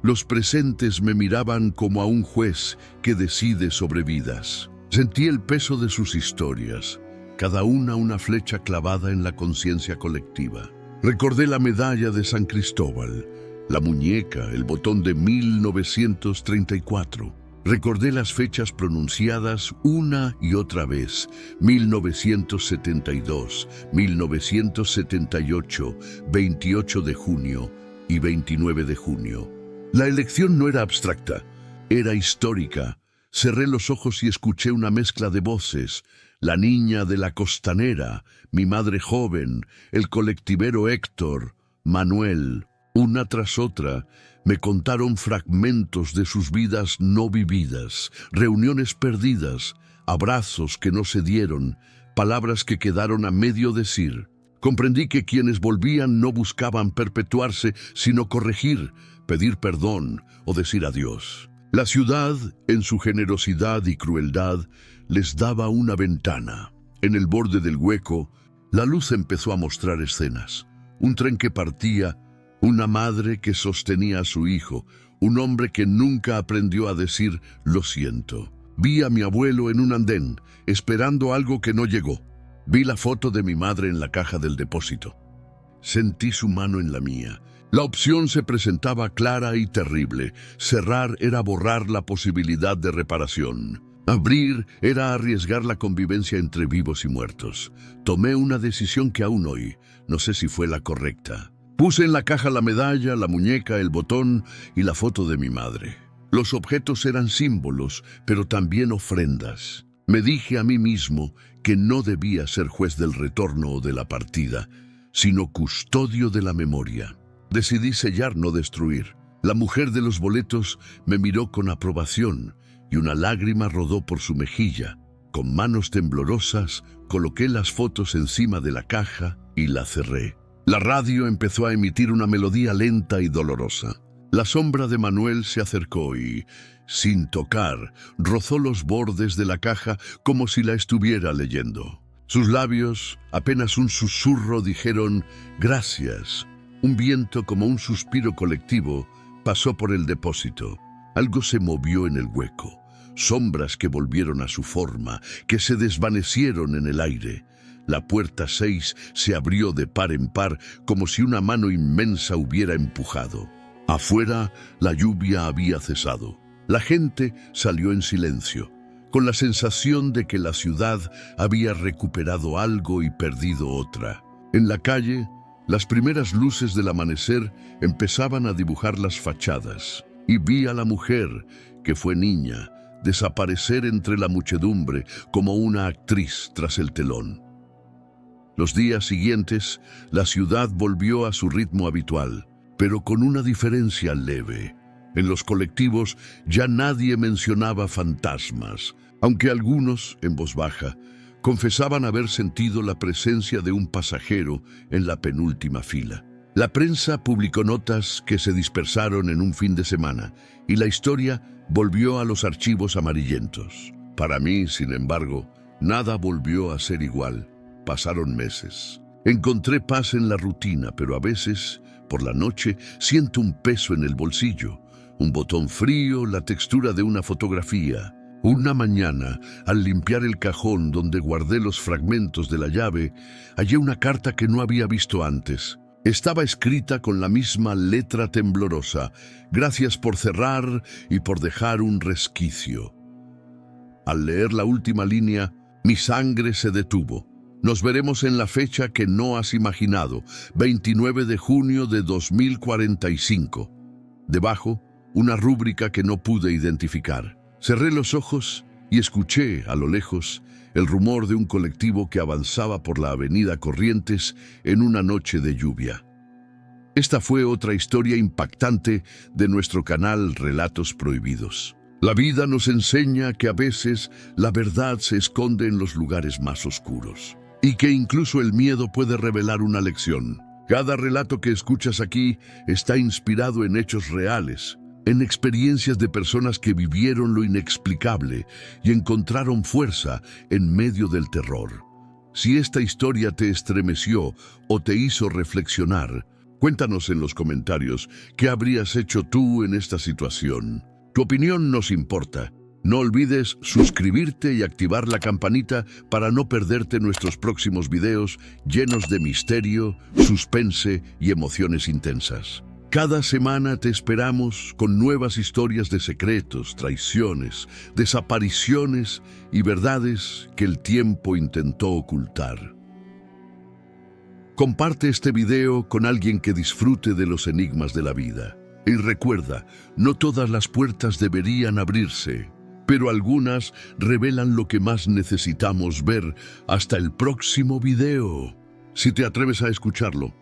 Los presentes me miraban como a un juez que decide sobre vidas. Sentí el peso de sus historias, cada una flecha clavada en la conciencia colectiva. Recordé la medalla de San Cristóbal, la muñeca, el botón de 1934. Recordé las fechas pronunciadas una y otra vez: 1972, 1978, 28 de junio y 29 de junio. La elección no era abstracta, era histórica. Cerré los ojos y escuché una mezcla de voces: la niña de la costanera, mi madre joven, el colectivero Héctor, Manuel. Una tras otra, me contaron fragmentos de sus vidas no vividas, reuniones perdidas, abrazos que no se dieron, palabras que quedaron a medio decir. Comprendí que quienes volvían no buscaban perpetuarse, sino corregir, pedir perdón o decir adiós. La ciudad, en su generosidad y crueldad, les daba una ventana. En el borde del hueco, la luz empezó a mostrar escenas. Un tren que partía, una madre que sostenía a su hijo, un hombre que nunca aprendió a decir «lo siento». Vi a mi abuelo en un andén, esperando algo que no llegó. Vi la foto de mi madre en la caja del depósito. Sentí su mano en la mía. La opción se presentaba clara y terrible. Cerrar era borrar la posibilidad de reparación. Abrir era arriesgar la convivencia entre vivos y muertos. Tomé una decisión que aún hoy no sé si fue la correcta. Puse en la caja la medalla, la muñeca, el botón y la foto de mi madre. Los objetos eran símbolos, pero también ofrendas. Me dije a mí mismo que no debía ser juez del retorno o de la partida, sino custodio de la memoria. Decidí sellar, no destruir. La mujer de los boletos me miró con aprobación y una lágrima rodó por su mejilla. Con manos temblorosas, coloqué las fotos encima de la caja y la cerré. La radio empezó a emitir una melodía lenta y dolorosa. La sombra de Manuel se acercó y, sin tocar, rozó los bordes de la caja como si la estuviera leyendo. Sus labios, apenas un susurro, dijeron «gracias». Un viento, como un suspiro colectivo, pasó por el depósito. Algo se movió en el hueco. Sombras que volvieron a su forma, que se desvanecieron en el aire. La puerta 6 se abrió de par en par, como si una mano inmensa hubiera empujado. Afuera, la lluvia había cesado. La gente salió en silencio, con la sensación de que la ciudad había recuperado algo y perdido otra. En la calle, las primeras luces del amanecer empezaban a dibujar las fachadas, y vi a la mujer, que fue niña, desaparecer entre la muchedumbre como una actriz tras el telón. Los días siguientes, la ciudad volvió a su ritmo habitual, pero con una diferencia leve. En los colectivos ya nadie mencionaba fantasmas, aunque algunos, en voz baja, confesaban haber sentido la presencia de un pasajero en la penúltima fila. La prensa publicó notas que se dispersaron en un fin de semana, y la historia volvió a los archivos amarillentos. Para mí, sin embargo, nada volvió a ser igual. Pasaron meses. Encontré paz en la rutina, pero a veces, por la noche, siento un peso en el bolsillo, un botón frío, la textura de una fotografía. Una mañana, al limpiar el cajón donde guardé los fragmentos de la llave, hallé una carta que no había visto antes. Estaba escrita con la misma letra temblorosa: gracias por cerrar y por dejar un resquicio. Al leer la última línea, mi sangre se detuvo. Nos veremos en la fecha que no has imaginado, 29 de junio de 2045. Debajo, una rúbrica que no pude identificar. Cerré los ojos y escuché, a lo lejos, el rumor de un colectivo que avanzaba por la avenida Corrientes en una noche de lluvia. Esta fue otra historia impactante de nuestro canal Relatos Prohibidos. La vida nos enseña que a veces la verdad se esconde en los lugares más oscuros y que incluso el miedo puede revelar una lección. Cada relato que escuchas aquí está inspirado en hechos reales, en experiencias de personas que vivieron lo inexplicable y encontraron fuerza en medio del terror. Si esta historia te estremeció o te hizo reflexionar, cuéntanos en los comentarios qué habrías hecho tú en esta situación. Tu opinión nos importa. No olvides suscribirte y activar la campanita para no perderte nuestros próximos videos llenos de misterio, suspense y emociones intensas. Cada semana te esperamos con nuevas historias de secretos, traiciones, desapariciones y verdades que el tiempo intentó ocultar. Comparte este video con alguien que disfrute de los enigmas de la vida. Y recuerda, no todas las puertas deberían abrirse, pero algunas revelan lo que más necesitamos ver. Hasta el próximo video. Si te atreves a escucharlo,